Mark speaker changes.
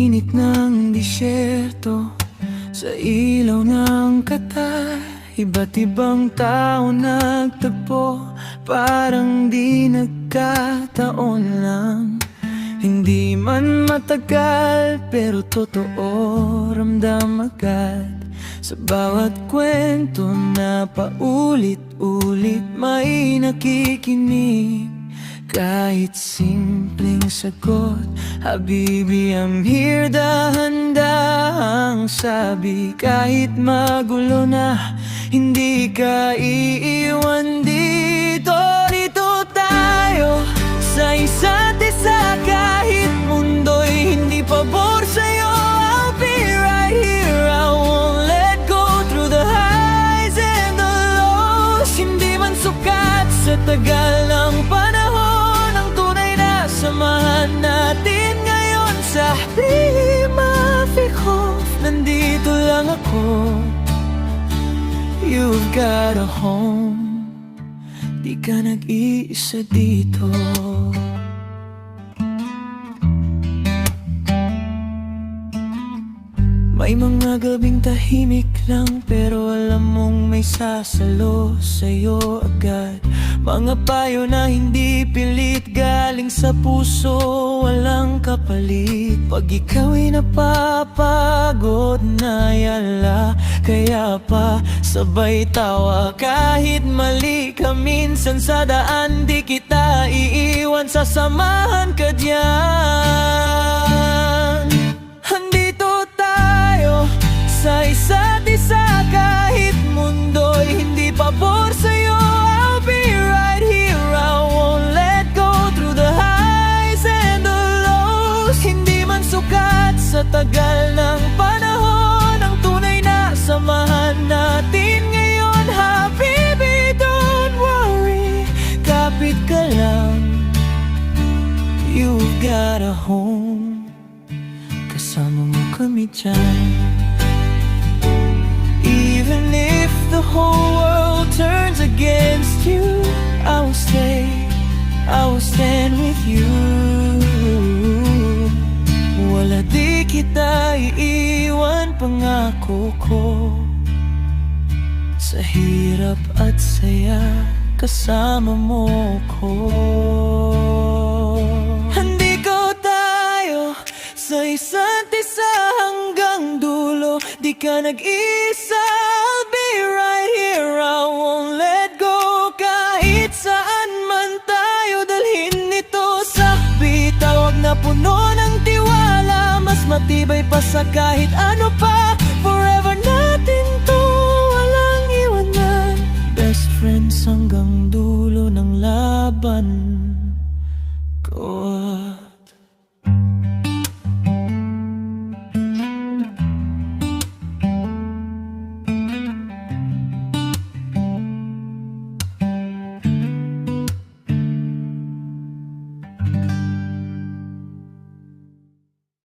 Speaker 1: init ng disyerto, sa ilaw ng katay, iba't ibang tao nagtagpo, parang di nagkataon lang. Hindi man matagal, pero totoo, ramdam agad. Sa bawat kwento na paulit-ulit may nakikinig. Kahit simpleng sagot, Habibi, I'm here, dahan-dahang sabi. Kahit magulo na, hindi ka iiwan dito. Dito tayo sa isa't isa, kahit mundo'y hindi pabor sa'yo. I'll be right here, I won't let go. Through the highs and the lows, hindi man sukat sa tagal ng panahon. Samahan natin ngayon sa di ma-fikof. Nandito lang ako, you've got a home. Di ka nag-iisa dito. May mga gabing tahimik lang, pero alam mong may sasalo sa'yo agad. Mga payo na hindi pilit, galing sa puso, walang kapalit. Pag ikaw'y napapagod na yala, kaya pa sabay tawa. Kahit mali ka minsan sa daan, di kita iiwan, sasamahan ka diyan. Andito tayo sa isa't isa, kahit mundo'y hindi pabor sa'yo. I'll be right here, I won't let go. Through the highs and the lows, hindi man sukat sa tagal ng panahon. Ang tunay na samahan natin ngayon. Habibi, don't worry, kapit ka lang, you've got a home. Kasama mo kami dyan. Even if the whole world turns against you, I will stay, I will stand with you. Wala di kita iiwan, pangako ko. Sa hirap at saya, kasama mo ko. Handiko tayo sa isa't isa hanggang dulo. Di ka nag-isa, I'll be right here, I won't let go. Kahit saan man tayo dalhin ito sa bitaw, wag na puno ng tiwala, mas matibay pa sa kahit ano pa. Forever natin to, walang iwanan. Best friends hanggang dulo ng laban ko.